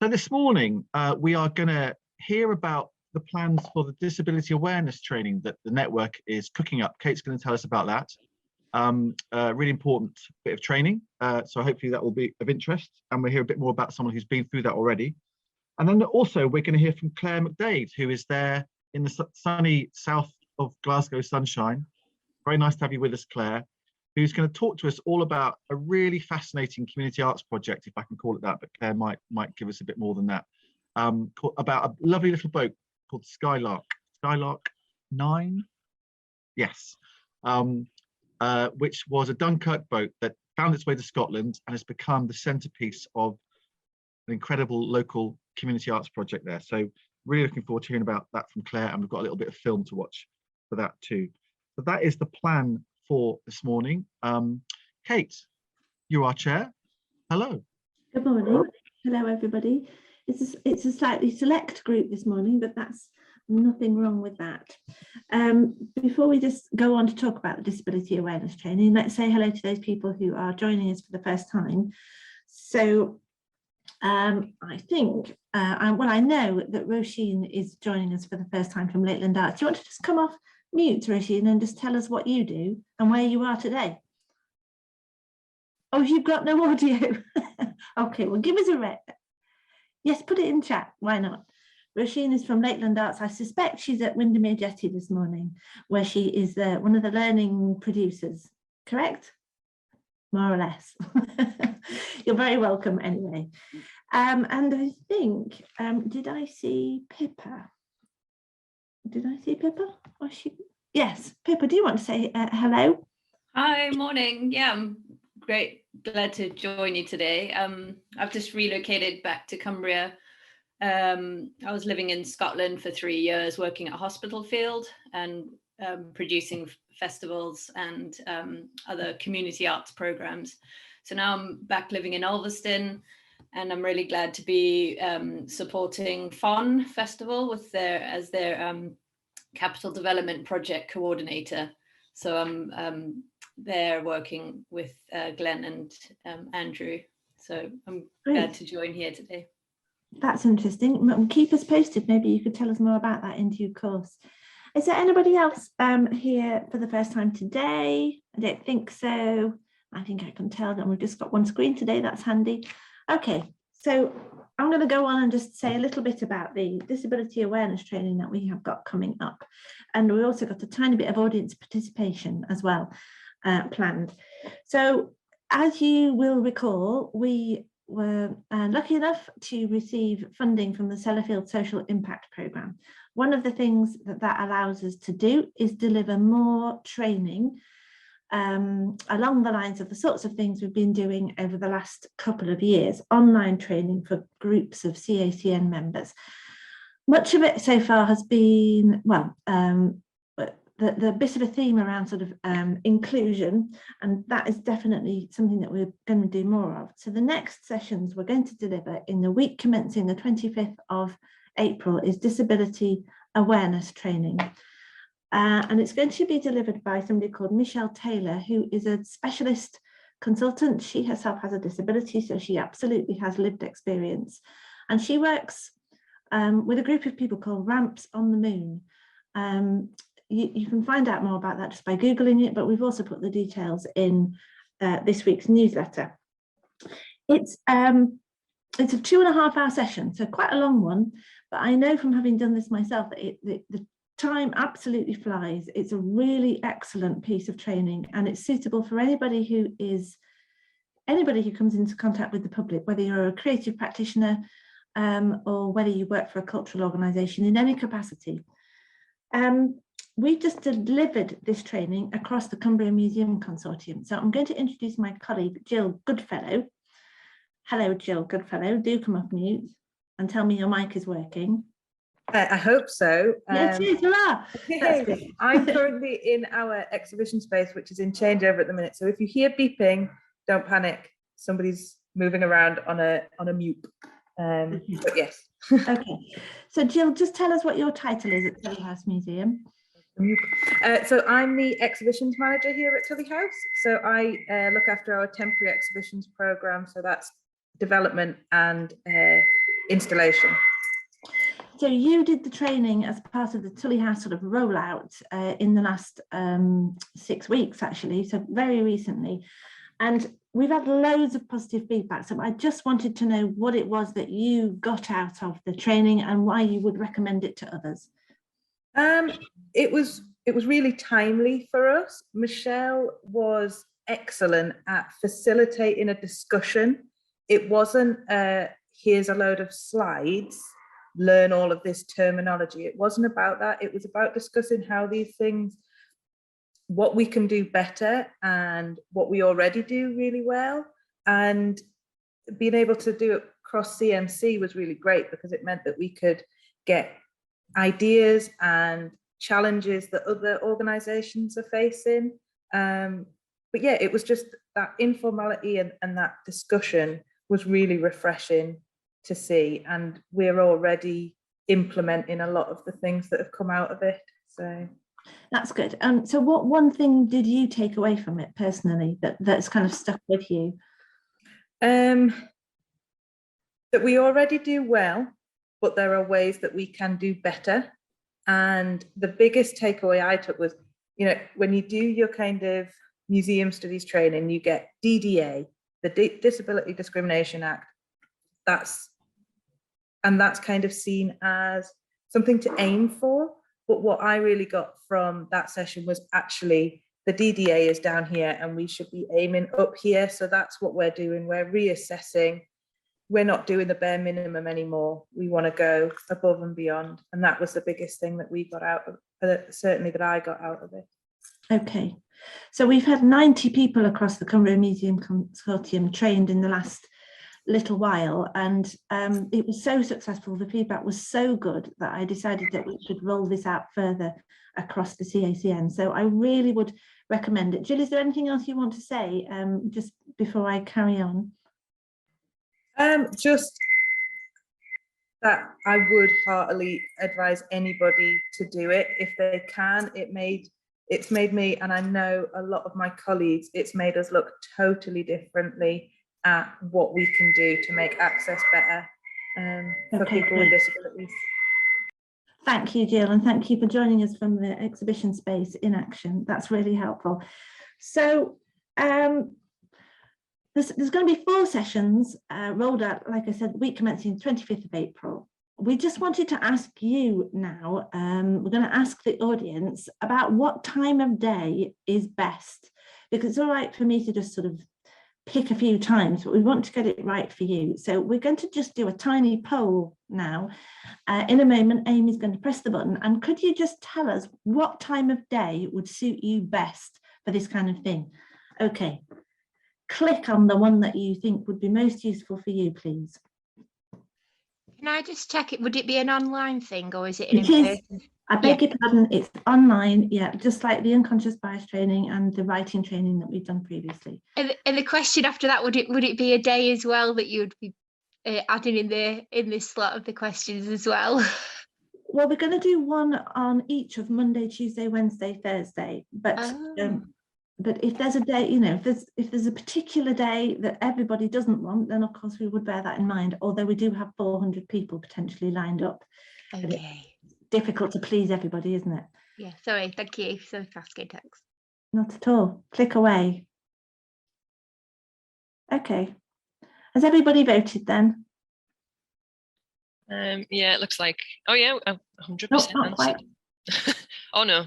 So this morning, we are going to hear about the plans for the disability awareness training that the network is cooking up. Kate's going to tell us about that. Really important bit of training. So hopefully that will be of interest. And we'll hear a bit more about someone who's been through that already. And then also we're going to hear from Claire McDade, who is there in the sunny south of Glasgow sunshine. Very nice to have you with us, Claire, who's going to talk to us all about a really fascinating community arts project, if I can call it that, but Claire might give us a bit more than that, about a lovely little boat called Skylark. Skylark 9? Yes. Which was a Dunkirk boat that found its way to Scotland and has become the centrepiece of an incredible local community arts project there. So really looking forward to hearing about that from Claire, and we've got a little bit of film to watch for that too. So that is the plan for this morning. Kate, you're our chair. Hello. Good morning. Hello, everybody. It's a slightly select group this morning, but that's nothing wrong with that. Before we just go on to talk about the disability awareness training, let's say hello to those people who are joining us for the first time. So I think, well, I know that Roisin is joining us for the first time from Lakeland Arts. Do you want to just come off mute, Roisin, and just tell us what you do and where you are today? Oh, you've got no audio. Okay, well, give us a rec. Yes, put it in chat. Why not? Roisin is from Lakeland Arts. I suspect she's at Windermere Jetty this morning, where she is one of the learning producers. Correct? More or less. You're very welcome anyway. And I think, did I see Pippa? Did I see Pippa? Was she? Yes, Pippa, do you want to say hello? Hi, morning. Yeah, I'm glad to join you today. I've just relocated back to Cumbria. I was living in Scotland for 3 years, working at a hospital field and producing festivals and other community arts programs. So now I'm back living in Ulverston, and I'm really glad to be supporting FON Festival with as their capital development project coordinator. So I'm there working with Glenn and Andrew. So I'm glad to join here today. That's interesting. Keep us posted. Maybe you could tell us more about that in due course. Is there anybody else here for the first time today? I don't think so. I think I can tell that we've just got one screen today. That's handy. Okay, so I'm going to go on and just say a little bit about the disability awareness training that we have got coming up. And we also got a tiny bit of audience participation as well planned. So as you will recall, we were lucky enough to receive funding from the Sellafield Social Impact Programme. One of the things that allows us to do is deliver more training along the lines of the sorts of things we've been doing over the last couple of years, online training for groups of CACN members. Much of it so far has been, well, the bit of a theme around sort of inclusion, and that is definitely something that we're going to do more of. So the next sessions we're going to deliver in the week commencing the 25th of April is disability awareness training. And it's going to be delivered by somebody called Michele Taylor, who is a specialist consultant. She herself has a disability, so she absolutely has lived experience. And she works with a group of people called Ramps on the Moon. You can find out more about that just by Googling it, but we've also put the details in this week's newsletter. It's a 2.5-hour session, so quite a long one, but I know from having done this myself that the time absolutely flies. It's a really excellent piece of training, and it's suitable for anybody who comes into contact with the public, whether you're a creative practitioner or whether you work for a cultural organisation in any capacity. We've just delivered this training across the Cumbria Museum Consortium. So I'm going to introduce my colleague, Jill Goodfellow. Hello, Jill Goodfellow. Do come off mute and tell me your mic is working. I hope so. Yes, it is. Hurrah! That's good. I'm currently in our exhibition space, which is in changeover at the minute. So if you hear beeping, don't panic. Somebody's moving around on a mute. But yes. Okay. So Jill, just tell us what your title is at Tully House Museum. So I'm the exhibitions manager here at Tully House. So I look after our temporary exhibitions programme. So that's development and installation. So you did the training as part of the Tully House sort of rollout in the last 6 weeks, actually, so very recently. And we've had loads of positive feedback. So I just wanted to know what it was that you got out of the training and why you would recommend it to others. It was really timely for us. Michele was excellent at facilitating a discussion. It wasn't here's a load of slides, learn all of this terminology. It wasn't about that. It was about discussing how these things, what we can do better and what we already do really well. And being able to do it across CMC was really great because it meant that we could get ideas and challenges that other organizations are facing. But yeah, it was just that informality and that discussion was really refreshing to see, and we're already implementing a lot of the things that have come out of it. So that's good. So what one thing did you take away from it personally that's kind of stuck with you? That we already do well, but there are ways that we can do better. And the biggest takeaway I took was, you know, when you do your kind of museum studies training, you get DDA, the Disability Discrimination Act. That's kind of seen as something to aim for. But what I really got from that session was actually the DDA is down here and we should be aiming up here. So that's what we're doing. We're reassessing. We're not doing the bare minimum anymore. We want to go above and beyond. And that was the biggest thing that we got out of, certainly that I got out of it. Okay. So we've had 90 people across the Cumbria Museum Consortium trained in the last little while, and it was so successful. The feedback was so good that I decided that we should roll this out further across the CACN. So I really would recommend it. Jill, is there anything else you want to say just before I carry on? Just that I would heartily advise anybody to do it if they can. It's made me, and I know a lot of my colleagues, it's made us look totally differently at what we can do to make access better for people with disabilities. Thank you, Jill, and thank you for joining us from the exhibition space in action. That's really helpful. So there's going to be 4 sessions rolled out, like I said, week commencing 25th of April. We just wanted to ask you now, we're going to ask the audience about what time of day is best, because it's all right for me to just sort of pick a few times, but we want to get it right for you. So we're going to just do a tiny poll now. In a moment, Amy's going to press the button. And could you just tell us what time of day would suit you best for this kind of thing? Okay, click on the one that you think would be most useful for you, please. Can I just check it? Would it be an online thing or is it an in-person? I beg your pardon, it's online, yeah, just like the unconscious bias training and the writing training that we've done previously. And the question after that, would it be a day as well that you would be adding in this slot of the questions as well? Well, we're going to do one on each of Monday, Tuesday, Wednesday, Thursday, but if there's a day, you know, if there's a particular day that everybody doesn't want, then of course we would bear that in mind, although we do have 400 people potentially lined up. Okay. Difficult to please everybody, isn't it? Yeah, sorry, thank you for asking, thanks. Not at all. Click away. Okay. Has everybody voted then? Yeah, it looks like, oh yeah, 100% not quite. Oh no.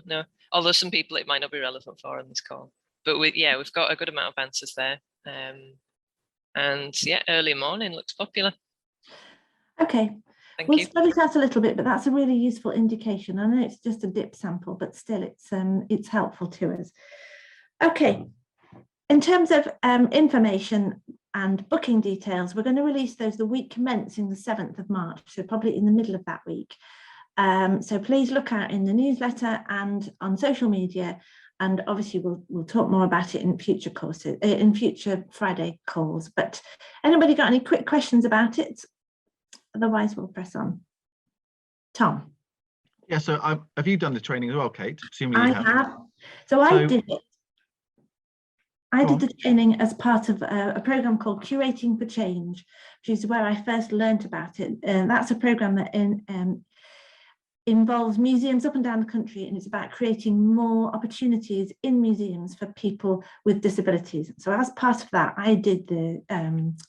Although some people it might not be relevant for on this call. But we've got a good amount of answers there. And yeah, early morning looks popular. Okay. We'll spread it out a little bit, but that's a really useful indication. I know it's just a dip sample, but still it's helpful to us. Okay, in terms of information and booking details, we're going to release those the week commencing the 7th of March, so probably in the middle of that week. So please look out in the newsletter and on social media, and obviously we'll talk more about it in future courses, in future Friday calls. But anybody got any quick questions about it? Otherwise, we'll press on. Tom. Yeah, so have you done the training as well, Kate? Assuming I you have. So I did it. I did the training as part of a program called Curating for Change, which is where I first learned about it. That's a program that involves museums up and down the country, and it's about creating more opportunities in museums for people with disabilities. So as part of that, I did the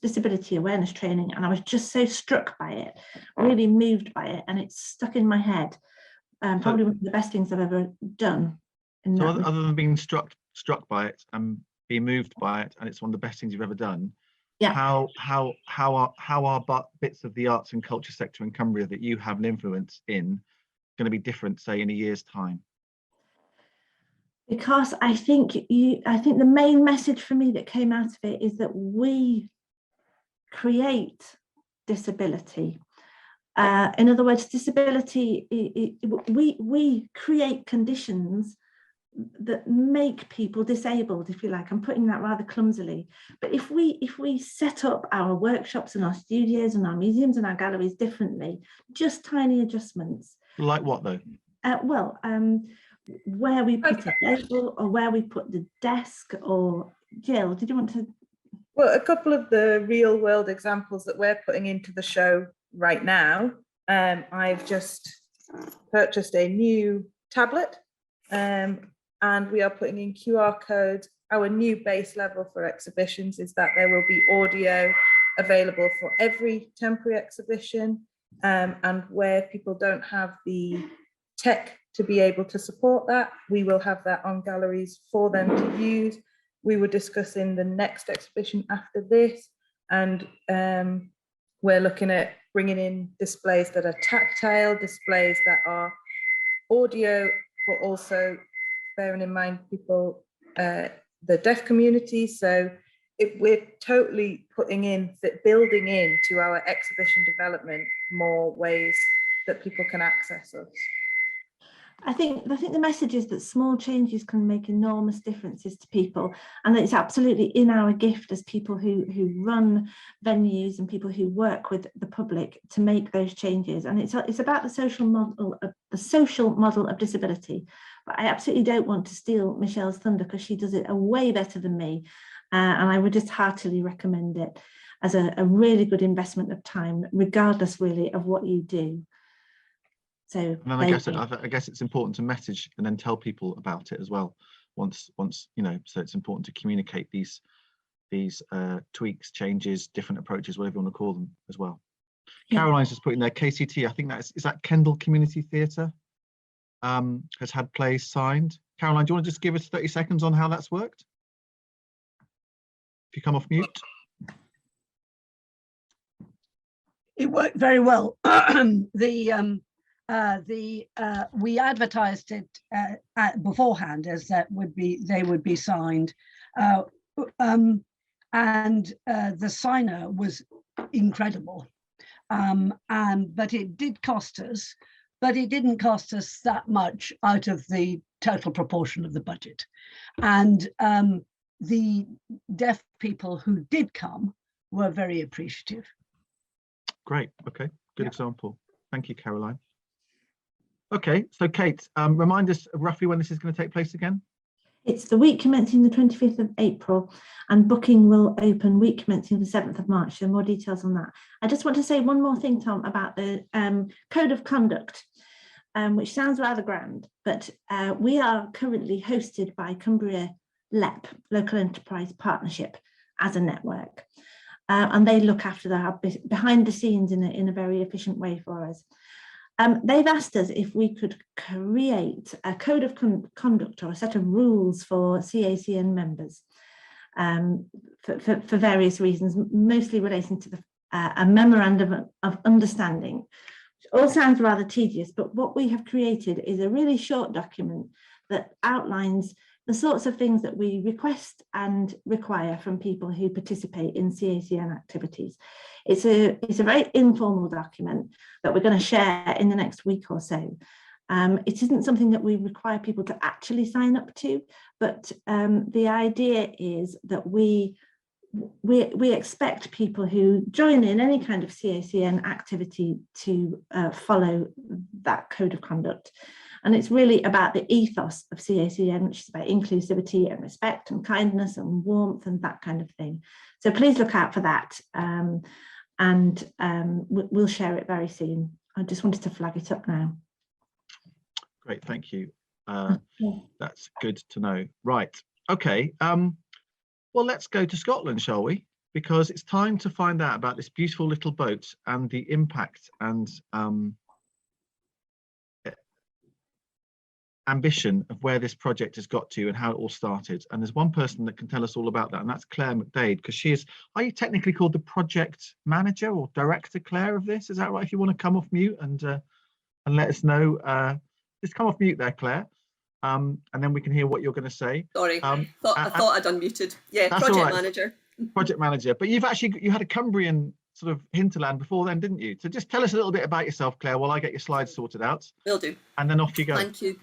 disability awareness training, and I was just so struck by it, really moved by it, and it's stuck in my head. Probably one of the best things I've ever done. So other than being struck by it and being moved by it, and it's one of the best things you've ever done, yeah. How are bits of the arts and culture sector in Cumbria that you have an influence in going to be different, say, in a year's time? Because I think the main message for me that came out of it is that we create disability. In other words, disability, we create conditions that make people disabled, if you like. I'm putting that rather clumsily, but if we set up our workshops and our studios and our museums and our galleries differently, just tiny adjustments. Like what though? Where we put a label, or where we put the desk, or Jill, did you want to? Well, a couple of the real world examples that we're putting into the show right now. I've just purchased a new tablet, and we are putting in QR codes. Our new base level for exhibitions is that there will be audio available for every temporary exhibition, and where people don't have the tech to be able to support that, we will have that on galleries for them to use. We were discussing the next exhibition after this, and we're looking at bringing in displays that are tactile, displays that are audio, but also bearing in mind people, the deaf community. So we're totally building into our exhibition development more ways that people can access us. I think the message is that small changes can make enormous differences to people, and that it's absolutely in our gift as people who run venues and people who work with the public to make those changes. And it's about the social model of disability. But I absolutely don't want to steal Michele's thunder, because she does it way better than me, and I would just heartily recommend it as a really good investment of time, regardless really of what you do. So, and then I guess it's important to message and then tell people about it as well. Once you know, so it's important to communicate these tweaks, changes, different approaches, whatever you want to call them as well. Yeah. Caroline's just putting there KCT. I think is that Kendall Community Theatre has had plays signed. Caroline, do you want to just give us 30 seconds on how that's worked? If you come off mute. It worked very well. We advertised it beforehand as that they would be signed, and the signer was incredible, but it did cost us, but it didn't cost us that much out of the total proportion of the budget. And the deaf people who did come were very appreciative. Great. Okay, good example. Thank you, Caroline. Okay, so Kate, remind us roughly when this is going to take place again. It's the week commencing the 25th of April, and booking will open week commencing the 7th of March. So more details on that. I just want to say one more thing, Tom, about the code of conduct, which sounds rather grand, but we are currently hosted by Cumbria LEP, Local Enterprise Partnership, as a network. And they look after that behind the scenes in a very efficient way for us. They've asked us if we could create a code of conduct or a set of rules for CACN members for various reasons, mostly relating to a memorandum of understanding, which all sounds rather tedious, but what we have created is a really short document that outlines the sorts of things that we request and require from people who participate in CACN activities. It's a very informal document that we're going to share in the next week or so. It isn't something that we require people to actually sign up to, but the idea is that we expect people who join in any kind of CACN activity to follow that code of conduct. And it's really about the ethos of CACN, which is about inclusivity and respect and kindness and warmth and that kind of thing. So please look out for that. We'll share it very soon. I just wanted to flag it up now. Great, thank you. That's good to know. Right, okay. Well, let's go to Scotland, shall we? Because it's time to find out about this beautiful little boat and the impact and ambition of where this project has got to and how it all started. And there's one person that can tell us all about that, and that's Claire McDade, because she is, are you technically called the project manager or director, Claire, of this? Is that right? If you want to come off mute and let us know, just come off mute there, Claire, and then we can hear what you're going to say. Sorry, I thought I'd unmuted. Yeah, that's project right. manager. Project manager, but you had a Cumbrian sort of hinterland before then, didn't you? So just tell us a little bit about yourself, Claire, while I get your slides sorted out. Will do. And then off you go. Thank you.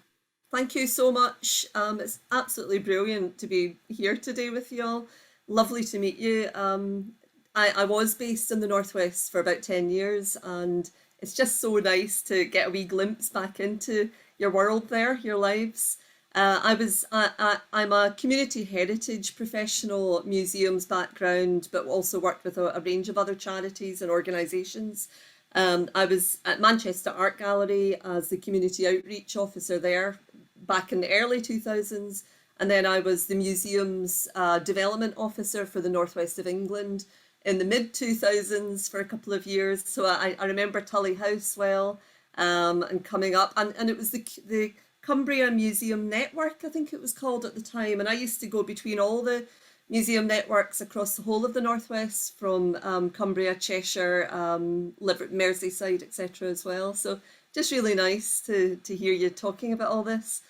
Thank you so much. It's absolutely brilliant to be here today with you all. Lovely to meet you. I was based in the Northwest for about 10 years, and it's just so nice to get a wee glimpse back into your world there, your lives. I'm a community heritage professional, museums background, but also worked with a range of other charities and organisations. I was at Manchester Art Gallery as the community outreach officer there back in the early 2000s. And then I was the museum's development officer for the Northwest of England in the mid 2000s for a couple of years. So I remember Tully House well, and coming up, and it was the Cumbria Museum Network, I think it was called at the time. And I used to go between all the museum networks across the whole of the Northwest, from Cumbria, Cheshire, Merseyside, etc. as well. So just really nice to hear you talking about all this.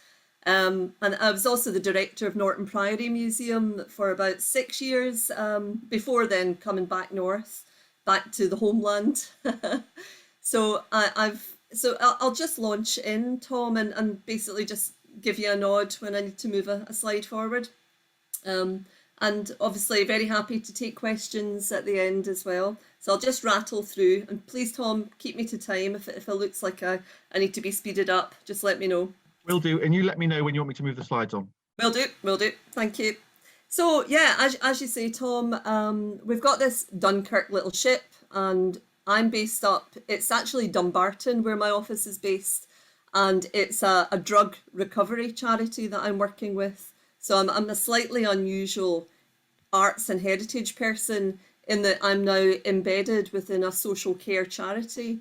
And I was also the director of Norton Priory Museum for about 6 years, before then coming back north, back to the homeland. So I'll just launch in, Tom, and basically just give you a nod when I need to move a slide forward. And obviously very happy to take questions at the end as well. So I'll just rattle through, and please, Tom, keep me to time. If it looks like I need to be speeded up, just let me know. Will do, and you let me know when you want me to move the slides on. Will do, thank you. So yeah, as you say, Tom, we've got this Dunkirk Little Ship, and I'm based up, it's actually Dumbarton where my office is based, and it's a drug recovery charity that I'm working with. So I'm a slightly unusual arts and heritage person in that I'm now embedded within a social care charity,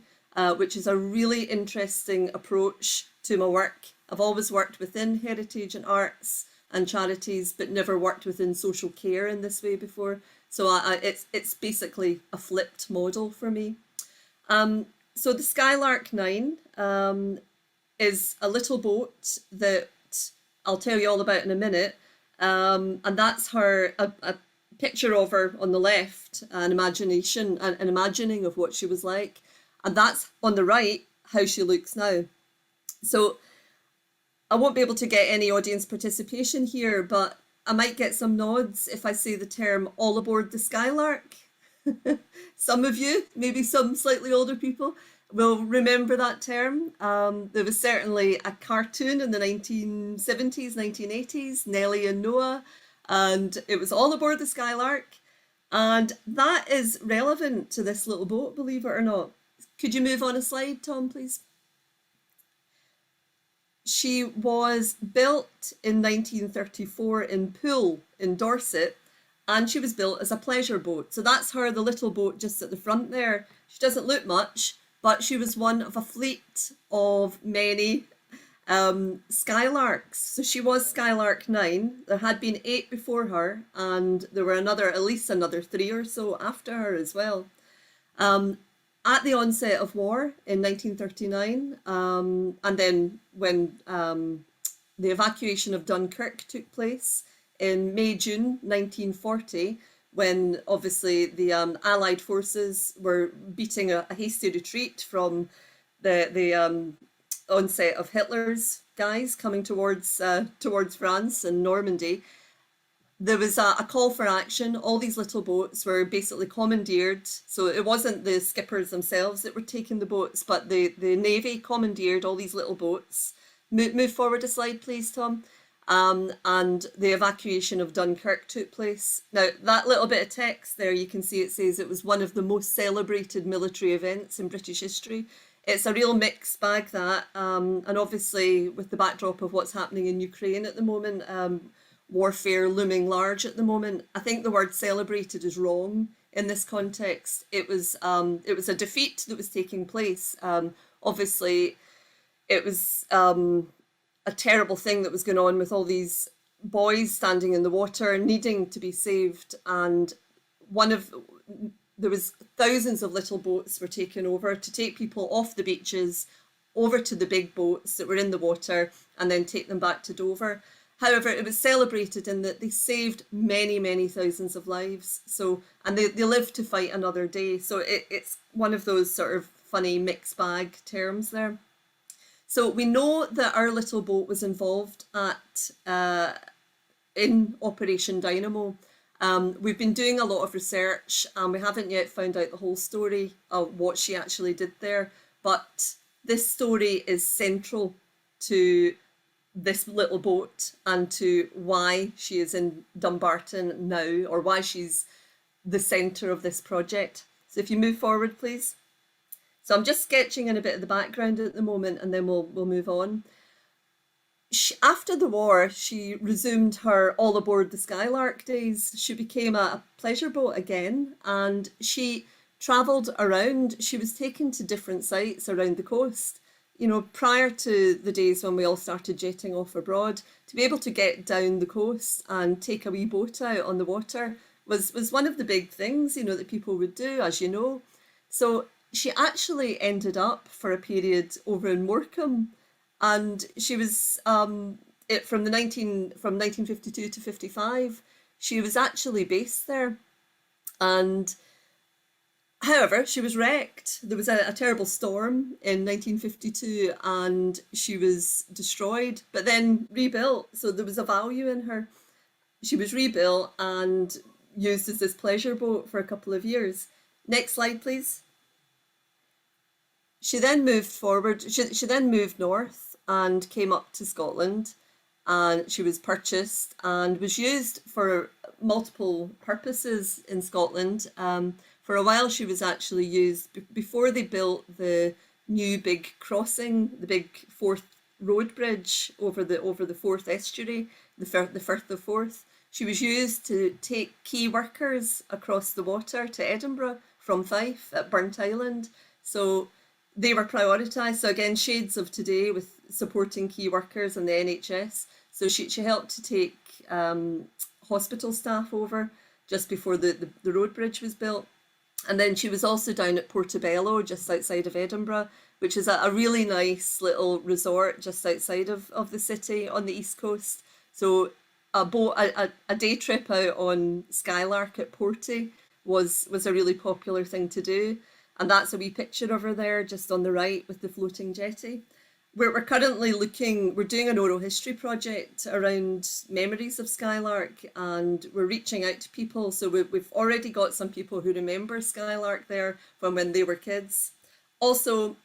which is a really interesting approach to my work. I've always worked within heritage and arts and charities, but never worked within social care in this way before. So it's basically a flipped model for me. So the Skylark 9 is a little boat that I'll tell you all about in a minute. And that's her, a picture of her on the left, an imagining of what she was like. And that's on the right, how she looks now. So I won't be able to get any audience participation here, but I might get some nods if I say the term all aboard the Skylark. Some of you, maybe some slightly older people, will remember that term. There was certainly a cartoon in the 1970s, 1980s, Nellie and Noah, and it was all aboard the Skylark. And that is relevant to this little boat, believe it or not. Could you move on a slide, Tom, please? She was built in 1934 in Poole in Dorset, and she was built as a pleasure boat. So that's her, the little boat just at the front there. She doesn't look much, but she was one of a fleet of many Skylarks. So she was Skylark 9. There had been 8 before her, and there were at least another 3 or so after her as well. At the onset of war in 1939, and then when the evacuation of Dunkirk took place in May-June 1940, when obviously the Allied forces were beating a hasty retreat from the onset of Hitler's guys coming towards France and Normandy, there was a call for action. All these little boats were basically commandeered. So it wasn't the skippers themselves that were taking the boats, but the Navy commandeered all these little boats Move forward a slide, please, Tom. And the evacuation of Dunkirk took place. Now, that little bit of text there, you can see it says it was one of the most celebrated military events in British history. It's a real mixed bag, that, and obviously with the backdrop of what's happening in Ukraine at the moment, warfare looming large at the moment, I think the word celebrated is wrong in this context. It was a defeat that was taking place. Obviously, it was a terrible thing that was going on with all these boys standing in the water needing to be saved, and there was thousands of little boats were taken over to take people off the beaches over to the big boats that were in the water and then take them back to Dover. However, it was celebrated in that they saved many, many thousands of lives. So, and they lived to fight another day. So it's one of those sort of funny mixed bag terms there. So we know that our little boat was involved in Operation Dynamo. We've been doing a lot of research and we haven't yet found out the whole story of what she actually did there. But this story is central to this little boat and to why she is in Dumbarton now, or why she's the centre of this project. So if you move forward, please. So I'm just sketching in a bit of the background at the moment, and then we'll move on. After the war, she resumed her all aboard the Skylark days. She became a pleasure boat again, and she travelled around. She was taken to different sites around the coast. You know, prior to the days when we all started jetting off abroad, to be able to get down the coast and take a wee boat out on the water was one of the big things, you know, that people would do, as you know. So she actually ended up for a period over in Morecambe, and she was from 1952 to 55. She was actually based there, and however, she was wrecked. There was a terrible storm in 1952 and she was destroyed, but then rebuilt. So there was a value in her. She was rebuilt and used as this pleasure boat for a couple of years. Next slide, please. She then moved forward. She then moved north and came up to Scotland, and she was purchased and was used for multiple purposes in Scotland. For a while, she was actually used before they built the new big crossing, the big Forth road bridge over the Forth estuary, the Firth of Forth. She was used to take key workers across the water to Edinburgh from Fife at Burnt Island. So they were prioritised. So again, shades of today with supporting key workers and the NHS. So she helped to take hospital staff over just before the road bridge was built. And then she was also down at Portobello, just outside of Edinburgh, which is a really nice little resort just outside of the city on the east coast. So a day trip out on Skylark at Porty was a really popular thing to do. And that's a wee picture of her there, just on the right with the floating jetty. We're currently we're doing an oral history project around memories of Skylark, and we're reaching out to people. So we've already got some people who remember Skylark there from when they were kids. Also,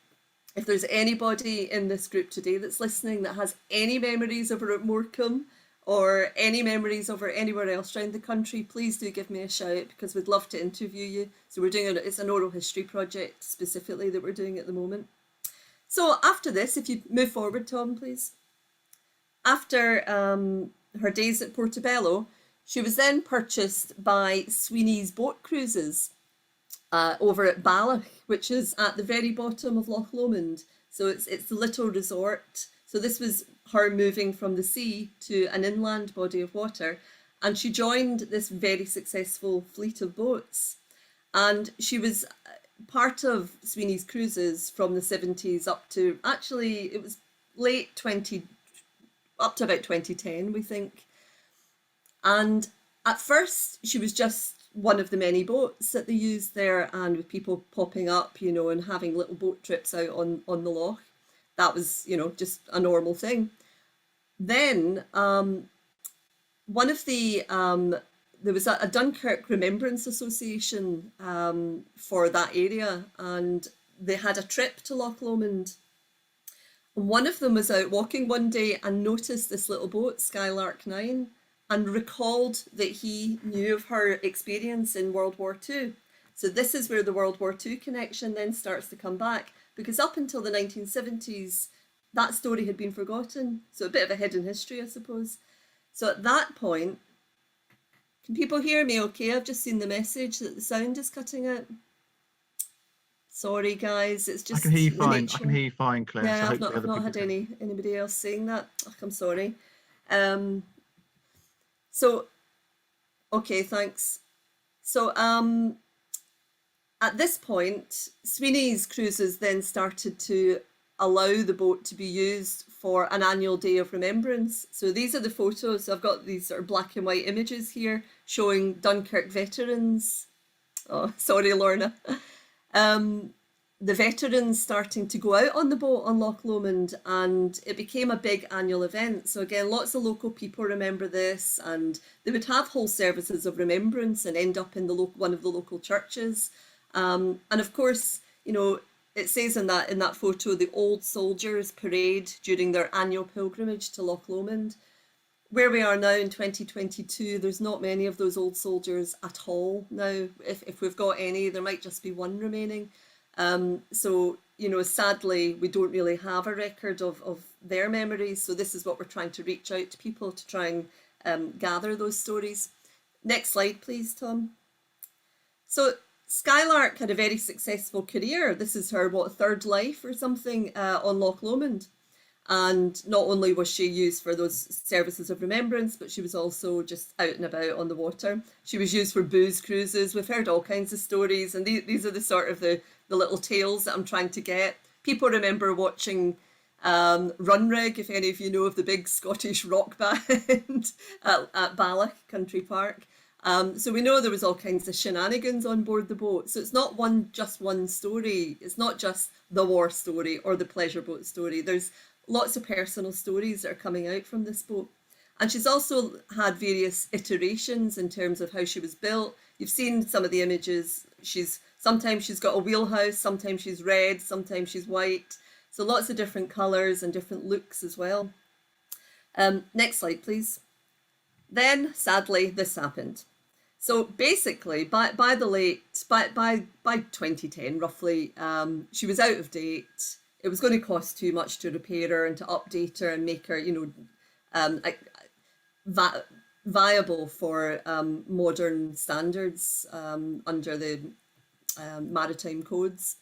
if there's anybody in this group today that's listening that has any memories of her at Morecambe or any memories of her anywhere else around the country, please do give me a shout, because we'd love to interview you. So it's an oral history project specifically that we're doing at the moment. So after this, if you move forward, Tom, please. After her days at Portobello, she was then purchased by Sweeney's Boat Cruises over at Balloch, which is at the very bottom of Loch Lomond. So it's the little resort. So this was her moving from the sea to an inland body of water. And she joined this very successful fleet of boats. And she was part of Sweeney's Cruises from the 70s up to, actually, it was up to about 2010, we think. And at first, she was just one of the many boats that they used there, and with people popping up, you know, and having little boat trips out on the loch. That was, you know, just a normal thing. Then one of the there was a Dunkirk Remembrance Association for that area, and they had a trip to Loch Lomond. One of them was out walking one day and noticed this little boat, Skylark 9, and recalled that he knew of her experience in World War II. So this is where the World War II connection then starts to come back, because up until the 1970s, that story had been forgotten. So a bit of a hidden history, I suppose. So at that point, can people hear me okay? I've just seen the message that the sound is cutting out. Sorry, guys, it's just I can hear you the fine. I nature. can hear you fine, Claire. Yeah, so I've hopefully not other had people can. anybody else saying that. Ugh, I'm sorry. So, okay, thanks. So, at this point, Sweeney's Cruises then started to allow the boat to be used for an annual day of remembrance. So these are the photos. I've got these sort of black and white images here showing Dunkirk veterans. Oh, sorry, Lorna. The veterans starting to go out on the boat on Loch Lomond, and it became a big annual event. So again, lots of local people remember this, and they would have whole services of remembrance and end up in the one of the local churches. And of course, you know, it says in that photo, the old soldiers parade during their annual pilgrimage to Loch Lomond. Where we are now in 2022, there's not many of those old soldiers at all now. If we've got any, there might just be one remaining. So, you know, sadly, we don't really have a record of their memories. So this is what we're trying to reach out to people to try and gather those stories. Next slide, please, Tom. So Skylark had a very successful career. This is her, third life or something on Loch Lomond. And not only was she used for those services of remembrance, but she was also just out and about on the water. She was used for booze cruises. We've heard all kinds of stories, and these are the sort of the little tales that I'm trying to get. People remember watching Runrig, if any of you know of the big Scottish rock band at Balloch Country Park. So we know there was all kinds of shenanigans on board the boat. So it's not just one story. It's not just the war story or the pleasure boat story. There's lots of personal stories that are coming out from this boat. And she's also had various iterations in terms of how she was built. You've seen some of the images. Sometimes she's got a wheelhouse, sometimes she's red, sometimes she's white. So lots of different colours and different looks as well. Next slide, please. Then, sadly, this happened. So basically, by 2010, roughly, she was out of date. It was going to cost too much to repair her and to update her and make her, you know, viable for modern standards under the maritime codes.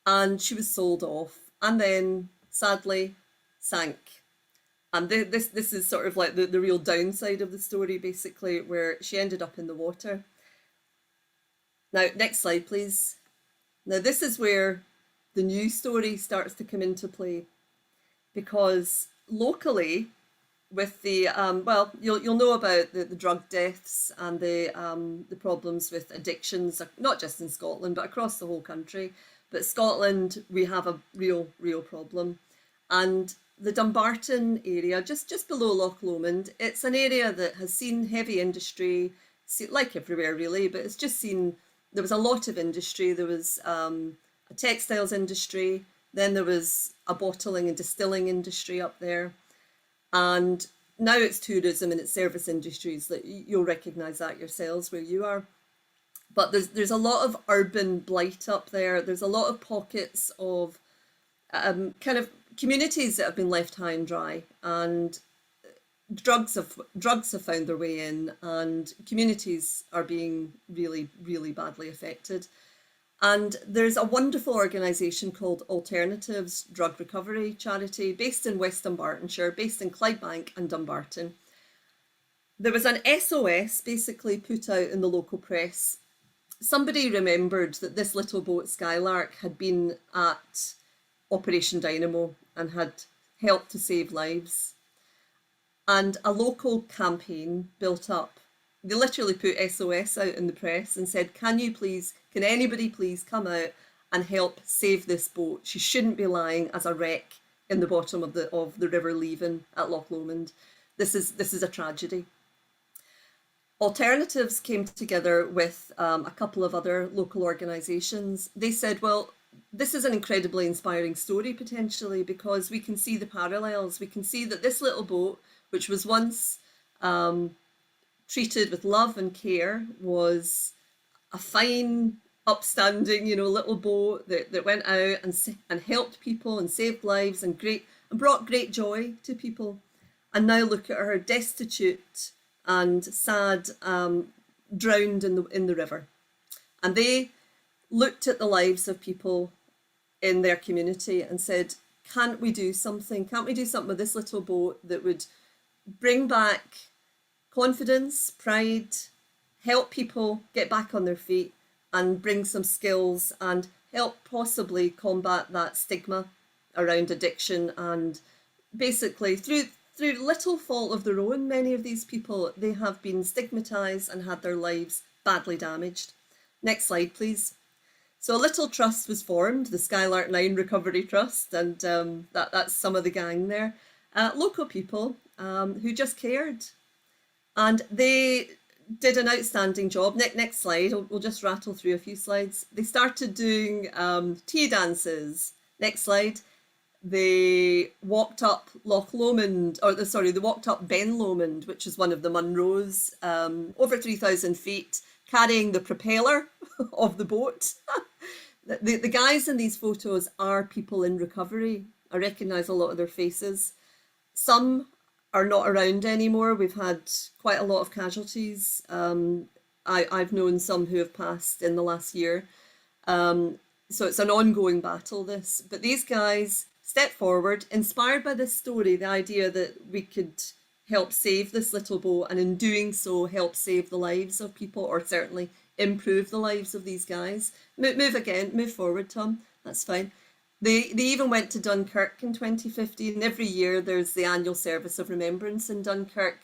And she was sold off and then sadly sank. And this is sort of like the real downside of the story, basically, where she ended up in the water. Now, next slide, please. Now, this is where the new story starts to come into play, because locally, with the well, you'll know about the drug deaths and the problems with addictions, not just in Scotland but across the whole country. But Scotland, we have a real problem, and the Dumbarton area, just below Loch Lomond, it's an area that has seen heavy industry, like everywhere really, but it's just seen, there was a lot of industry. There was a textiles industry, then there was a bottling and distilling industry up there, and now it's tourism and it's service industries. That you'll recognise that yourselves where you are. But there's a lot of urban blight up there. There's a lot of pockets of kind of communities that have been left high and dry, and drugs have found their way in, and communities are being really badly affected. And there's a wonderful organisation called Alternatives Drug Recovery Charity based in West Dumbartonshire, based in Clydebank and Dumbarton. There was an SOS basically put out in the local press. Somebody remembered that this little boat, Skylark, had been at Operation Dynamo and had helped to save lives. And a local campaign built up. They literally put SOS out in the press and said, can anybody please come out and help save this boat? She shouldn't be lying as a wreck in the bottom of the River Leven at Loch Lomond. This is a tragedy. Alternatives came together with a couple of other local organisations. They said, well, this is an incredibly inspiring story potentially, because we can see the parallels. We can see that this little boat, which was once treated with love and care, was a fine, upstanding, little boat that went out and helped people and saved lives and brought great joy to people. And now look at her, destitute and sad, drowned in the river. And they looked at the lives of people in their community and said, can't we do something? Can't we do something with this little boat that would bring back confidence, pride, help people get back on their feet, and bring some skills and help possibly combat that stigma around addiction? And basically through little fault of their own, many of these people, they have been stigmatized and had their lives badly damaged. Next slide, please. So a little trust was formed, the Skylark 9 Recovery Trust, and that's some of the gang there. Local people who just cared. And they did an outstanding job. Next slide, we'll just rattle through a few slides. They started doing tea dances. Next slide. They walked up Loch Lomond, they walked up Ben Lomond, which is one of the Munros, over 3,000 feet, carrying the propeller of the boat. The guys in these photos are people in recovery. I recognise a lot of their faces. Some are not around anymore. We've had quite a lot of casualties. I've known some who have passed in the last year. So it's an ongoing battle, this. But these guys stepped forward, inspired by this story, the idea that we could help save this little boat, and in doing so help save the lives of people, or certainly improve the lives of these guys. Move forward, Tom, that's fine. They even went to Dunkirk in 2015. Every year there's the annual service of Remembrance in Dunkirk.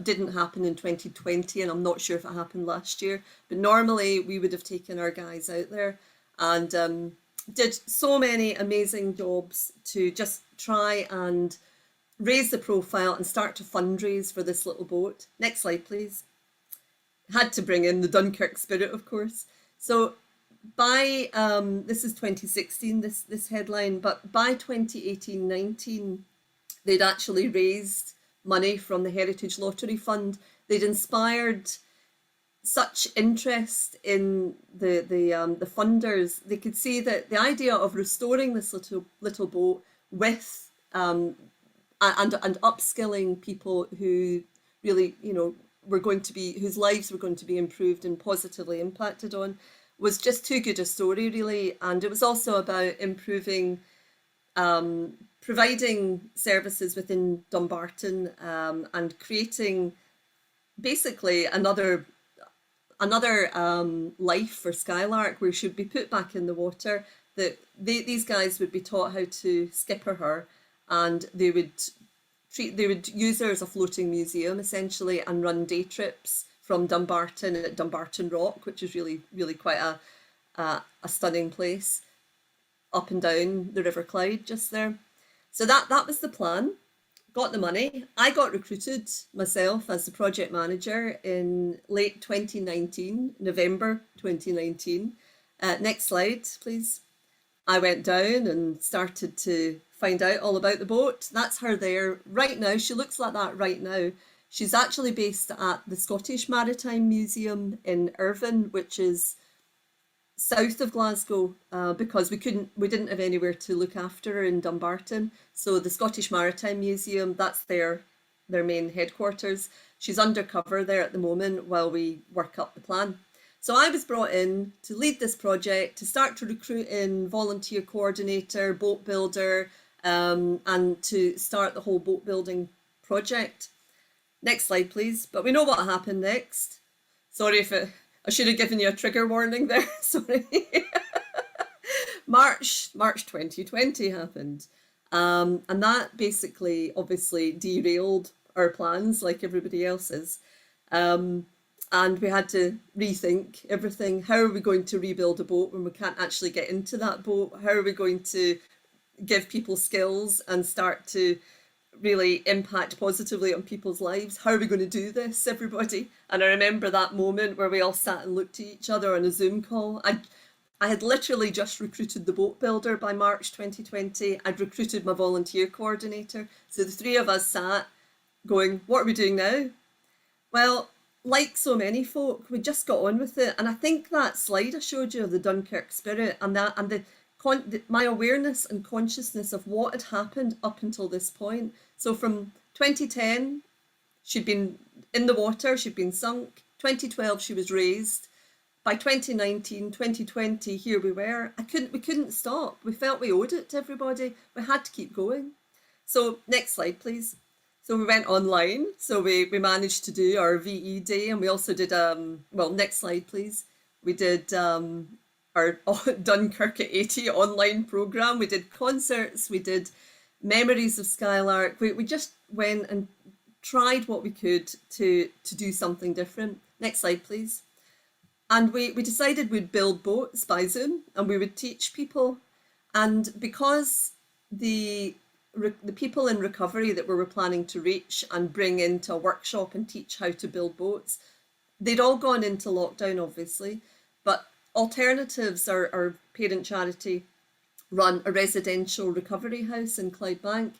Didn't happen in 2020, and I'm not sure if it happened last year, but normally we would have taken our guys out there and did so many amazing jobs to just try and raise the profile and start to fundraise for this little boat. Next slide, please. Had to bring in the Dunkirk spirit, of course. So by, this is 2016, this headline, but by 2018-19, they'd actually raised money from the Heritage Lottery Fund. They'd inspired such interest in the funders. They could see that the idea of restoring this little boat with and upskilling people who really, were going to be, whose lives were going to be improved and positively impacted on, was just too good a story, really. And it was also about improving, providing services within Dumbarton, and creating basically another life for Skylark, where she would be put back in the water, that these guys would be taught how to skipper her, and they would use her as a floating museum essentially, and run day trips from Dumbarton at Dumbarton Rock, which is really, really quite a stunning place, up and down the River Clyde just there. So that was the plan. Got the money. I got recruited myself as the project manager in late 2019, November 2019. Next slide, please. I went down and started to find out all about the boat. That's her there right now. She looks like that right now. She's actually based at the Scottish Maritime Museum in Irvine, which is south of Glasgow, because we didn't have anywhere to look after her in Dumbarton. So the Scottish Maritime Museum, that's their main headquarters. She's undercover there at the moment while we work up the plan. So I was brought in to lead this project, to start to recruit in volunteer coordinator, boat builder, and to start the whole boat building project. Next slide, please. But we know what happened next. Sorry if I should have given you a trigger warning there, sorry. March 2020 happened. And that basically obviously derailed our plans like everybody else's. And we had to rethink everything. How are we going to rebuild a boat when we can't actually get into that boat? How are we going to give people skills and start to really impact positively on people's lives? How are we going to do this, everybody? And I remember that moment where we all sat and looked at each other on a Zoom call. I had literally just recruited the boat builder by March 2020. I'd recruited my volunteer coordinator. So the three of us sat going, what are we doing now? Well, like so many folk, we just got on with it. And I think that slide I showed you of the Dunkirk spirit and my awareness and consciousness of what had happened up until this point. So from 2010, she'd been in the water, she'd been sunk. 2012, she was raised. By 2019, 2020, here we were. We couldn't stop. We felt we owed it to everybody. We had to keep going. So next slide, please. So we went online. So we managed to do our VE day, and we also did, well, next slide, please. We did our Dunkirk at 80 online program. We did concerts. We did memories of Skylark. We just went and tried what we could to do something different. Next slide, please. And we decided we'd build boats by Zoom and we would teach people. And because the people in recovery that we were planning to reach and bring into a workshop and teach how to build boats, they'd all gone into lockdown, obviously. But Alternatives, our parent charity, run a residential recovery house in Clydebank.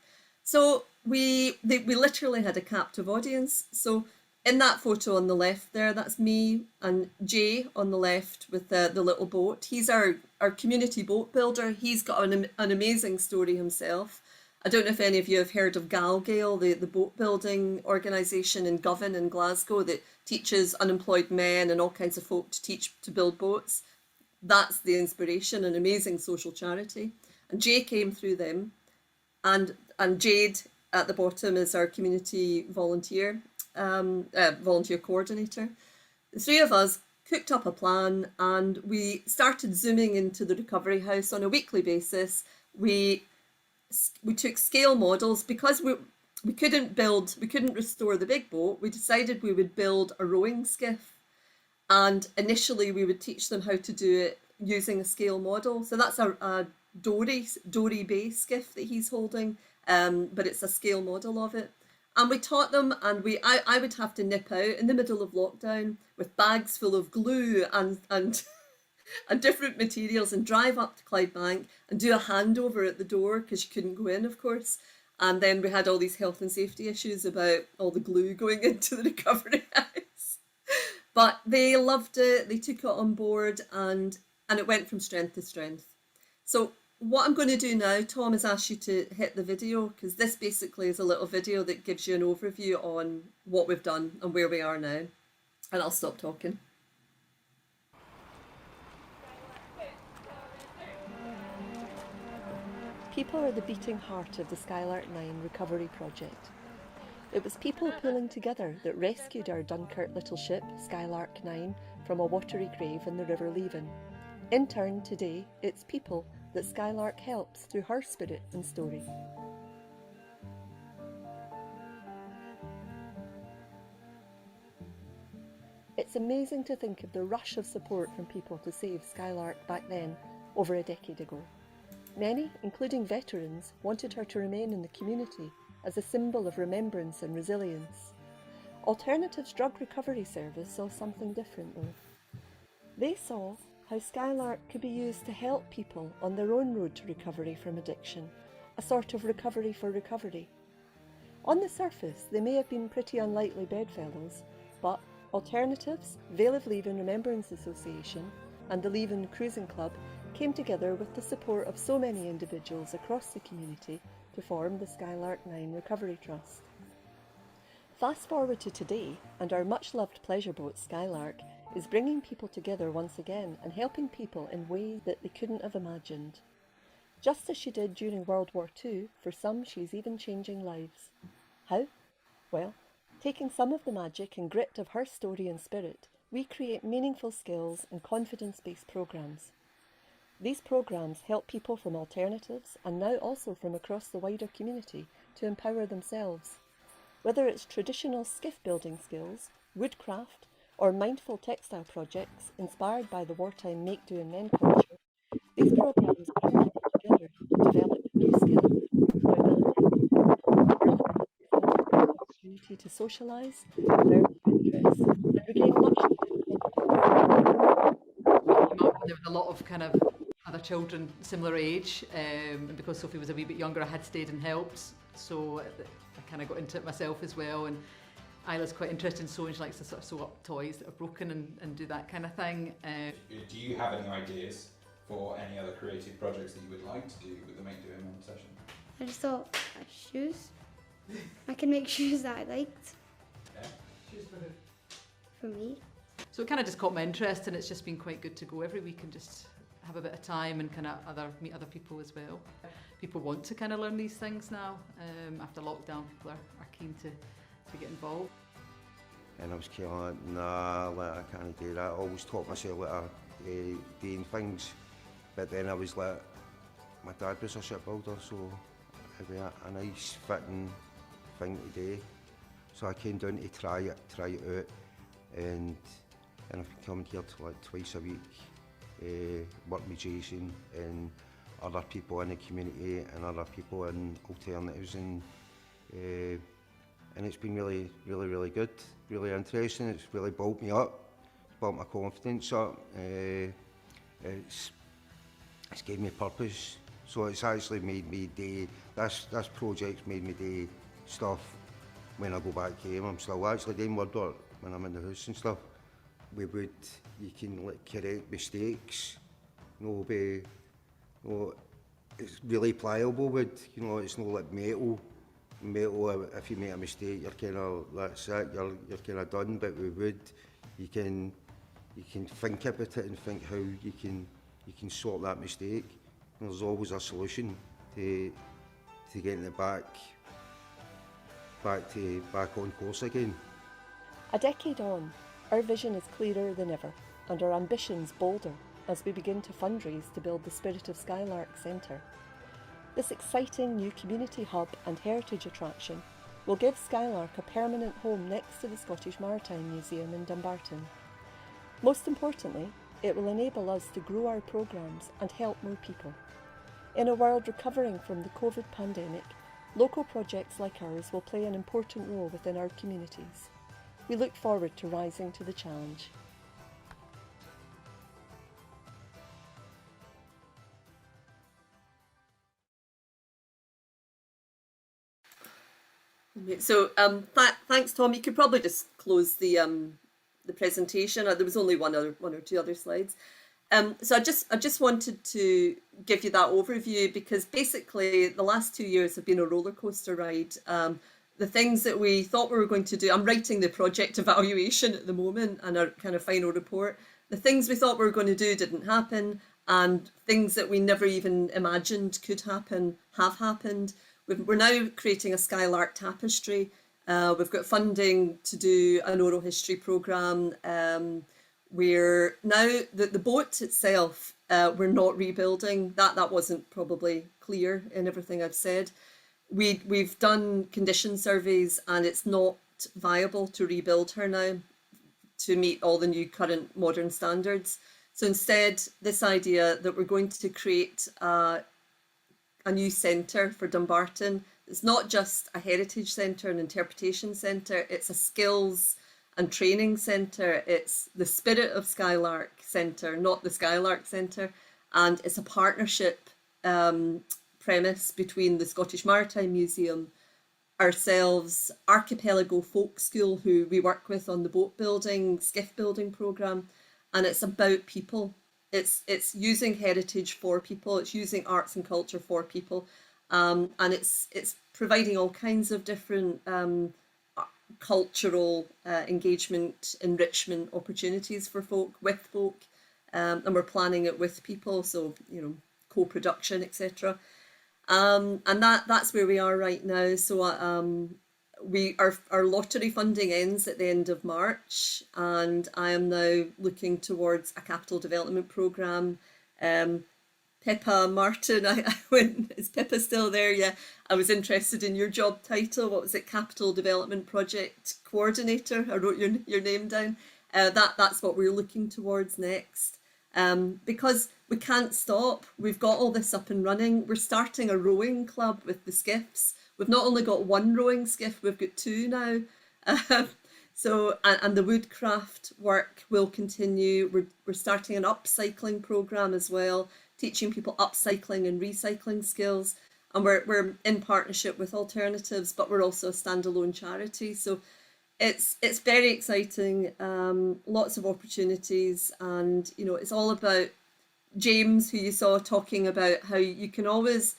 So we literally had a captive audience. So in that photo on the left there, that's me and Jay on the left with the little boat. He's our community boat builder. He's got an amazing story himself. I don't know if any of you have heard of Galgale, the boat building organisation in Govan in Glasgow that teaches unemployed men and all kinds of folk to build boats. That's the inspiration, an amazing social charity. And Jay came through them. And Jade at the bottom is our community volunteer coordinator. The three of us cooked up a plan and we started zooming into the recovery house on a weekly basis. We took scale models because we couldn't restore the big boat. We decided we would build a rowing skiff, and initially we would teach them how to do it using a scale model. So that's a dory bay skiff that he's holding, but it's a scale model of it. And we taught them, and I would have to nip out in the middle of lockdown with bags full of glue and different materials and drive up to Clydebank and do a handover at the door because you couldn't go in, of course. And then we had all these health and safety issues about all the glue going into the recovery house. But they loved it, they took it on board, and it went from strength to strength. So what I'm going to do now, Tom has asked you to hit the video, because this basically is a little video that gives you an overview on what we've done and where we are now. And I'll stop talking. People are the beating heart of the Skylark 9 recovery project. It was people pulling together that rescued our Dunkirk Little Ship, Skylark 9, from a watery grave in the River Leven. In turn, today, it's people that Skylark helps through her spirit and story. It's amazing to think of the rush of support from people to save Skylark back then, over a decade ago. Many, including veterans, wanted her to remain in the community as a symbol of remembrance and resilience. Alternatives Drug Recovery Service saw something different though. They saw how Skylark could be used to help people on their own road to recovery from addiction, a sort of recovery for recovery. On the surface, they may have been pretty unlikely bedfellows, but Alternatives, Vale of Leven Remembrance Association and the Leven Cruising Club came together with the support of so many individuals across the community to form the Skylark 9 Recovery Trust. Fast forward to today, and our much-loved pleasure boat Skylark is bringing people together once again and helping people in ways that they couldn't have imagined. Just as she did during World War II, for some she's even changing lives. How? Well, taking some of the magic and grit of her story and spirit, we create meaningful skills and confidence-based programs. These programs help people from Alternatives and now also from across the wider community to empower themselves. Whether it's traditional skiff building skills, woodcraft, or mindful textile projects inspired by the wartime make, do and mend culture, these programs bring people together to develop new skills and opportunity to socialise, learn interests, and regain much needed there was a lot of kind of other children similar age, and because Sophie was a wee bit younger, I had stayed and helped, so I kind of got into it myself as well. And Isla's quite interested in sewing. She likes to sort of sew up toys that are broken and do that kind of thing. Do you have any ideas for any other creative projects that you would like to do with the Make Do It Mum session? I just thought shoes. I can make shoes that I liked. Yeah. Shoes for me. So it kind of just caught my interest, and it's just been quite good to go every week and just have a bit of time and kind of meet other people as well. People want to kind of learn these things now. After lockdown, people are keen to get involved. And I was kind of like, nah, like, I can't do that. I always taught myself doing things, but then I was like, my dad was a shipbuilder, so it'd be a nice fitting thing to do. So I came down to try it out, and I've been coming here to like twice a week, work with Jason and other people in the community and other people in alternatives, and it's been really good, really interesting. It's really built me up, built my confidence up. It's gave me purpose. So it's actually made me do, this project's made me do stuff when I go back home. I'm still actually doing woodwork when I'm in the house and stuff. You can like correct mistakes, it's really pliable wood, it's not like metal. Metal, if you make a mistake, you're kind of, that's it, you're kind of done. But with wood, you can think about it and think how you can sort that mistake. And there's always a solution to getting it back on course again. A decade on, our vision is clearer than ever, and our ambitions bolder as we begin to fundraise to build the Spirit of Skylark Centre. This exciting new community hub and heritage attraction will give Skylark a permanent home next to the Scottish Maritime Museum in Dumbarton. Most importantly, it will enable us to grow our programmes and help more people. In a world recovering from the COVID pandemic, local projects like ours will play an important role within our communities. We look forward to rising to the challenge. So thanks, Tom. You could probably just close the presentation. There was only one or two other slides. So I just wanted to give you that overview, because basically the last 2 years have been a roller coaster ride. The things that we thought we were going to do, I'm writing the project evaluation at the moment and our kind of final report. The things we thought we were going to do didn't happen, and things that we never even imagined could happen have happened. We're now creating a Skylark tapestry. We've got funding to do an oral history programme. We're now, the boat itself, we're not rebuilding. That wasn't probably clear in everything I've said. We've done condition surveys, and it's not viable to rebuild her now to meet all the new current modern standards. So instead, this idea that we're going to create a new centre for Dumbarton. It's not just a heritage centre, an interpretation centre, it's a skills and training centre. It's the Spirit of Skylark Centre, not the Skylark Centre. And it's a partnership premise between the Scottish Maritime Museum, ourselves, Archipelago Folk School, who we work with on the boat building, skiff building programme, and it's about people. It's using heritage for people, it's using arts and culture for people, and it's providing all kinds of different cultural engagement, enrichment opportunities for folk, with folk, and we're planning it with people, so co-production, etc. And that's where we are right now. So our lottery funding ends at the end of March, and I am now looking towards a capital development programme. Pippa Martin, is Pippa still there? Yeah, I was interested in your job title. What was it? Capital Development Project Coordinator. I wrote your name down. That's what we're looking towards next. Because we can't stop. We've got all this up and running. We're starting a rowing club with the skiffs. We've not only got one rowing skiff, we've got two now. So, and the woodcraft work will continue. We're starting an upcycling program as well, teaching people upcycling and recycling skills. And we're in partnership with Alternatives, but we're also a standalone charity. So it's very exciting, lots of opportunities. And, you know, it's all about James, who you saw talking about how you can always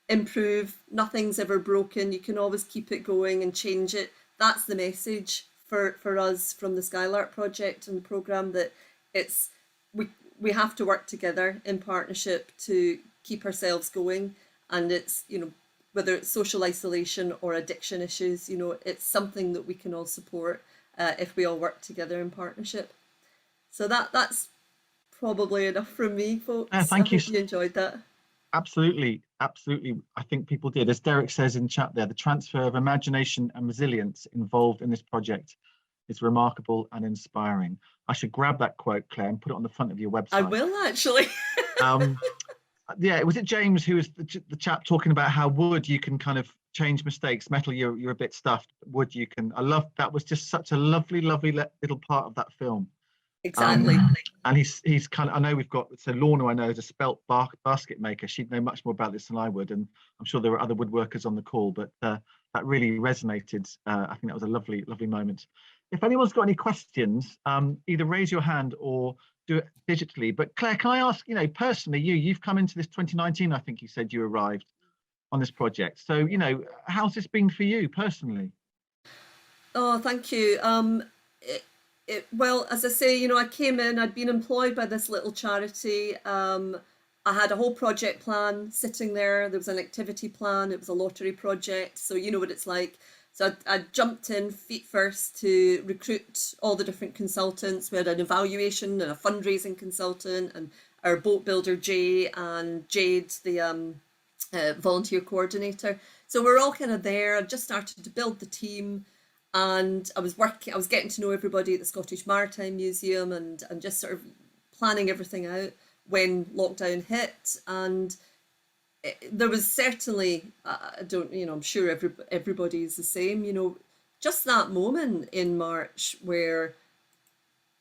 improve, nothing's ever broken, you can always keep it going and change it. That's the message for us from the Skylark project and the programme, that it's we have to work together in partnership to keep ourselves going. And it's, you know, whether it's social isolation or addiction issues, you know, it's something that we can all support if we all work together in partnership. So that's probably enough from me, folks. Thank you. I hope you enjoyed that. Absolutely, absolutely. I think people did. As Derek says in chat there, the transfer of imagination and resilience involved in this project is remarkable and inspiring. I should grab that quote, Claire, and put it on the front of your website. I will, actually. Yeah, was it James who was the chap talking about how wood you can kind of change mistakes, metal you're a bit stuffed, wood you can. I love that. Was just such a lovely little part of that film. Exactly. And he's kind of, I know we've got, so Lorna I know is a spelt basket maker. She'd know much more about this than I would, and I'm sure there were other woodworkers on the call, but that really resonated. I think that was a lovely moment. If anyone's got any questions, either raise your hand or do it digitally. But Claire, can I ask, you know, personally, you've come into this 2019, I think you said you arrived on this project. So, you know, how's this been for you personally? Oh, thank you. Well, as I say, you know, I came in, I'd been employed by this little charity. I had a whole project plan sitting there. There was an activity plan. It was a lottery project. So you know what it's like. So I jumped in feet first to recruit all the different consultants. We had an evaluation and a fundraising consultant, and our boat builder, Jay, and Jade, the volunteer coordinator. So we're all kind of there. I just started to build the team. And I was getting to know everybody at the Scottish Maritime Museum and just sort of planning everything out when lockdown hit. And there was certainly, I'm sure everybody's the same, you know, just that moment in March where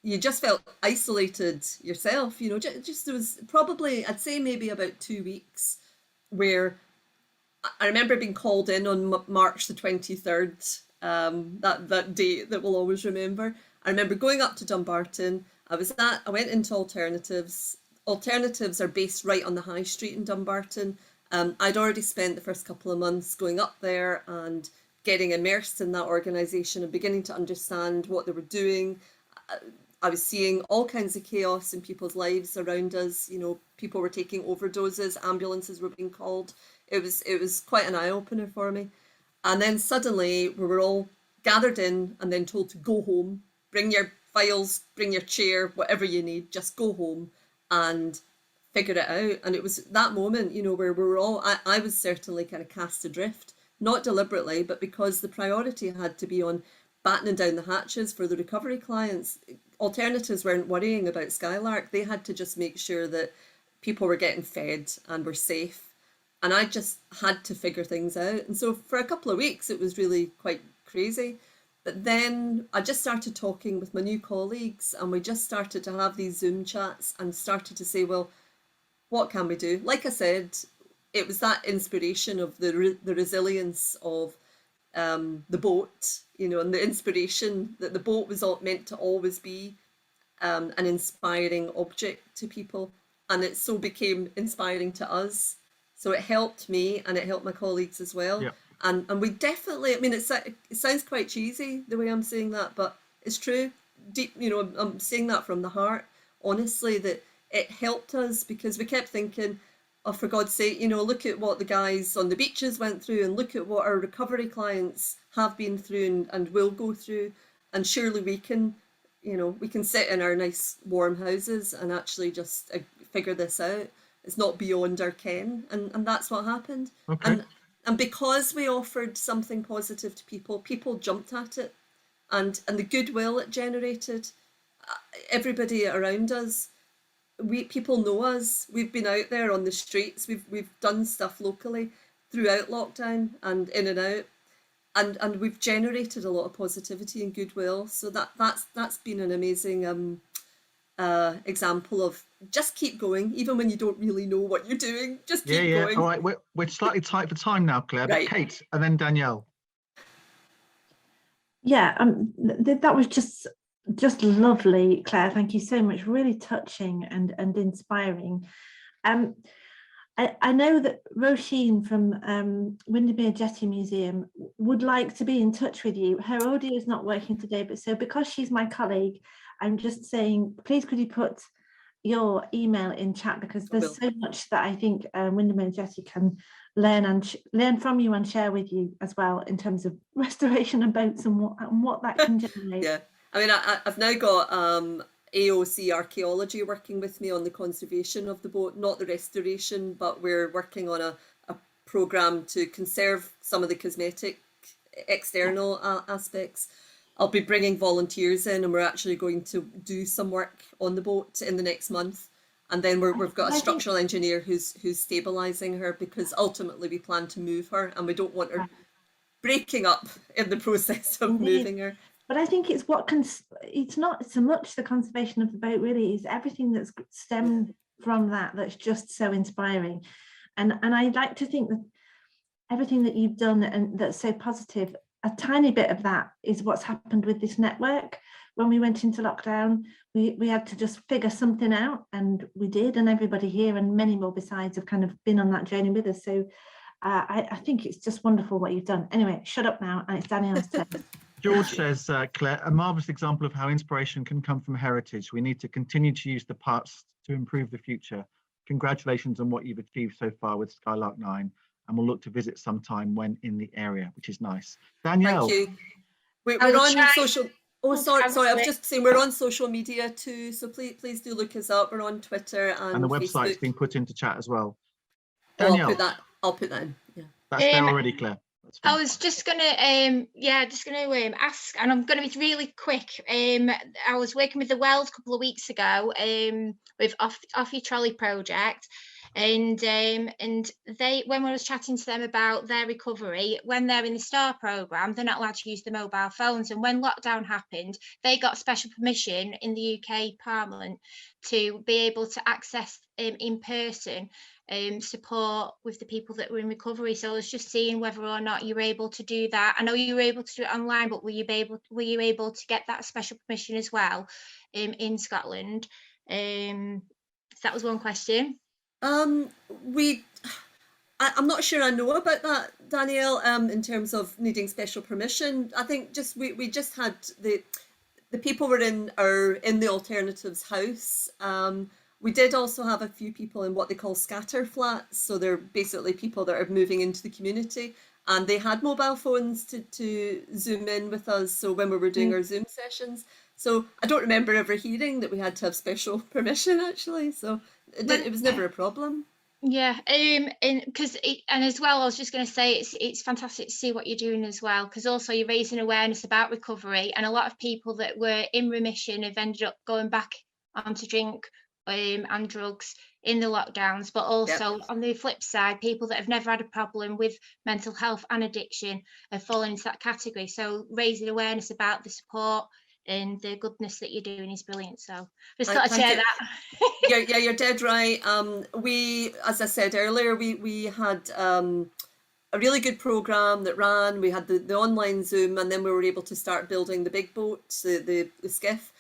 you just felt isolated yourself, you know, just there was probably, I'd say maybe about 2 weeks where I remember being called in on March the 23rd, that date that we'll always remember. I remember going up to Dumbarton. I went into Alternatives. Alternatives are based right on the high street in Dumbarton. I'd already spent the first couple of months going up there and getting immersed in that organisation and beginning to understand what they were doing. I was seeing all kinds of chaos in people's lives around us. You know, people were taking overdoses, ambulances were being called. It was quite an eye-opener for me. And then suddenly we were all gathered in and then told to go home, bring your files, bring your chair, whatever you need, just go home and figure it out. And it was that moment, you know, where we were all, I was certainly kind of cast adrift, not deliberately, but because the priority had to be on battening down the hatches for the recovery clients. Alternatives weren't worrying about Skylark. They had to just make sure that people were getting fed and were safe. And I just had to figure things out. And so for a couple of weeks, it was really quite crazy. But then I just started talking with my new colleagues, and we just started to have these Zoom chats and started to say, well, what can we do? Like I said, it was that inspiration of the resilience of the boat, you know, and the inspiration that the boat was meant to always be an inspiring object to people. And it so became inspiring to us. So it helped me and it helped my colleagues as well. Yep. And we definitely, I mean, it sounds quite cheesy the way I'm saying that, but it's true. Deep, you know, I'm saying that from the heart, honestly, that it helped us because we kept thinking, oh, for God's sake, you know, look at what the guys on the beaches went through and look at what our recovery clients have been through and will go through. And surely we can, you know, we can sit in our nice warm houses and actually just figure this out. It's not beyond our ken, and that's what happened. Okay. And because we offered something positive to people, people jumped at it, and the goodwill it generated. Everybody around us, people know us. We've been out there on the streets. We've done stuff locally throughout lockdown and in and out, and we've generated a lot of positivity and goodwill. So that's been an amazing example of just keep going, even when you don't really know what you're doing. Just keep going. All right, we're slightly tight for time now, Claire. But Kate and then Danielle. Yeah, that was just lovely, Claire. Thank you so much. Really touching and inspiring. I know that Roisin from Windermere Jetty Museum would like to be in touch with you. Her audio is not working today, but so because she's my colleague, I'm just saying, please could you put your email in chat, because there's so much that I think Windermere Jetty can learn from you and share with you as well in terms of restoration of boats and what that can generate. Yeah, I mean, I've now got AOC Archaeology working with me on the conservation of the boat, not the restoration, but we're working on a programme to conserve some of the cosmetic external aspects. I'll be bringing volunteers in, and we're actually going to do some work on the boat in the next month. And then we've got a structural engineer who's stabilising her, because ultimately we plan to move her, and we don't want her breaking up in the process of moving her. But I think it's it's not so much the conservation of the boat, really, is everything that's stemmed from that's just so inspiring. And I'd like to think that everything that you've done and that's so positive, a tiny bit of that is what's happened with this network. When we went into lockdown, we had to just figure something out, and we did, and everybody here and many more besides have kind of been on that journey with us. So I think it's just wonderful what you've done. Anyway, shut up now, and it's Danielle's turn. George says, Claire, a marvellous example of how inspiration can come from heritage. We need to continue to use the past to improve the future. Congratulations on what you've achieved so far with Skylark 9, and we'll look to visit sometime when in the area, which is nice. Danielle. Thank you. We're on social. Oh, sorry. I was just saying we're on social media too. So please do look us up. We're on Twitter and the website's Facebook. been put into chat as well. Danielle. I'll put that in. Yeah. That's there already, Claire. I was just gonna ask, and I'm gonna be really quick. I was working with the Wells a couple of weeks ago with Off Your Trolley project, and they, when I was chatting to them about their recovery, when they're in the STAR programme, they're not allowed to use the mobile phones, and when lockdown happened, they got special permission in the UK Parliament to be able to access in person support with the people that were in recovery. So I was just seeing whether or not you were able to do that. I know you were able to do it online, but were you able to get that special permission as well in Scotland? So that was one question. I'm not sure I know about that, Danielle, in terms of needing special permission. I think we just had the people were in the Alternatives house. We did also have a few people in what they call scatter flats. So they're basically people that are moving into the community, and they had mobile phones to Zoom in with us. So when we were doing our Zoom sessions, so I don't remember ever hearing that we had to have special permission actually. So it was never a problem. Yeah, and as well, I was just going to say it's fantastic to see what you're doing as well, because also you're raising awareness about recovery, and a lot of people that were in remission have ended up going back onto drink and drugs in the lockdowns, but also on the flip side, people that have never had a problem with mental health and addiction have fallen into that category. So raising awareness about the support and the goodness that you're doing is brilliant. So just thought I'd share that. Yeah, you're dead right. We, as I said earlier, we had a really good program that ran. We had the online Zoom, and then we were able to start building the big boats, the skiff.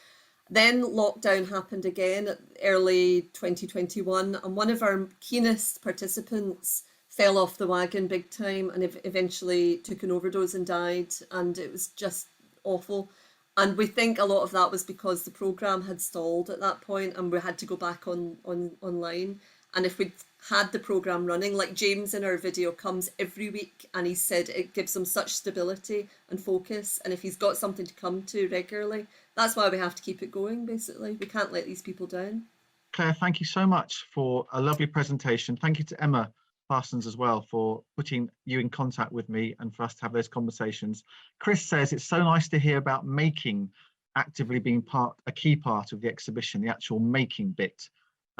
Then lockdown happened again early 2021, and one of our keenest participants fell off the wagon big time and eventually took an overdose and died, and it was just awful. And we think a lot of that was because the programme had stalled at that point and we had to go back online. And if we'd had the programme running, like James in our video comes every week, and he said it gives him such stability and focus, and if he's got something to come to regularly, that's why we have to keep it going, basically. We can't let these people down. Claire, thank you so much for a lovely presentation. Thank you to Emma Parsons as well for putting you in contact with me and for us to have those conversations. Chris says it's so nice to hear about making actively being a key part of the exhibition, the actual making bit.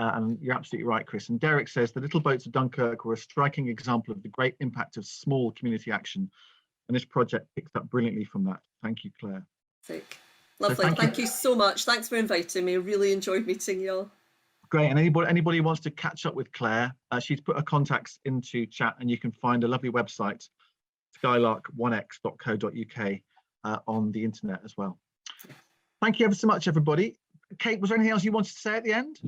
And you're absolutely right, Chris. And Derek says the little boats of Dunkirk were a striking example of the great impact of small community action. and this project picks up brilliantly from that. Thank you, Claire. Lovely. Thank you so much. Thanks for inviting me. Really enjoyed meeting you all. Great. And anybody who wants to catch up with Claire, she's put her contacts into chat, and you can find a lovely website, skylark1x.co.uk, on the internet as well. Thank you ever so much, everybody. Kate, was there anything else you wanted to say at the end?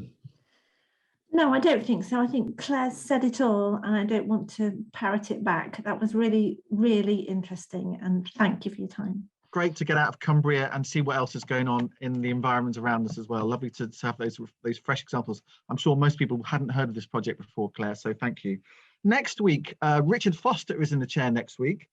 No, I don't think so. I think Claire said it all, and I don't want to parrot it back. That was really, really interesting, and thank you for your time. Great to get out of Cumbria and see what else is going on in the environment around us as well. Lovely to have those fresh examples. I'm sure most people hadn't heard of this project before, Claire, so thank you. Next week, Richard Foster is in the chair next week,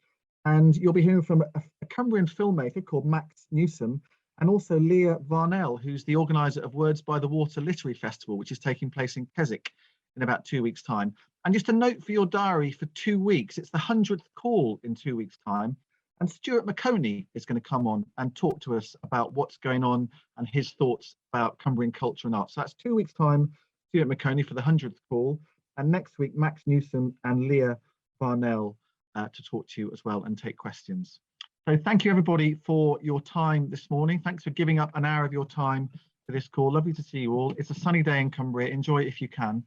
and you'll be hearing from a Cumbrian filmmaker called Max Newsom, and also Leah Varnell, who's the organizer of Words by the Water Literary Festival, which is taking place in Keswick in about 2 weeks' time. And just a note for your diary for 2 weeks, it's the 100th call in 2 weeks' time. And Stuart McConey is going to come on and talk to us about what's going on and his thoughts about Cumbrian culture and art. So that's 2 weeks' time, Stuart McConey for the 100th call. And next week, Max Newsom and Leah Varnell to talk to you as well and take questions. So thank you, everybody, for your time this morning. Thanks for giving up an hour of your time for this call. Lovely to see you all. It's a sunny day in Cumbria. Enjoy it if you can,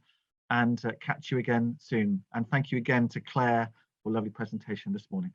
and catch you again soon. And thank you again to Claire for a lovely presentation this morning.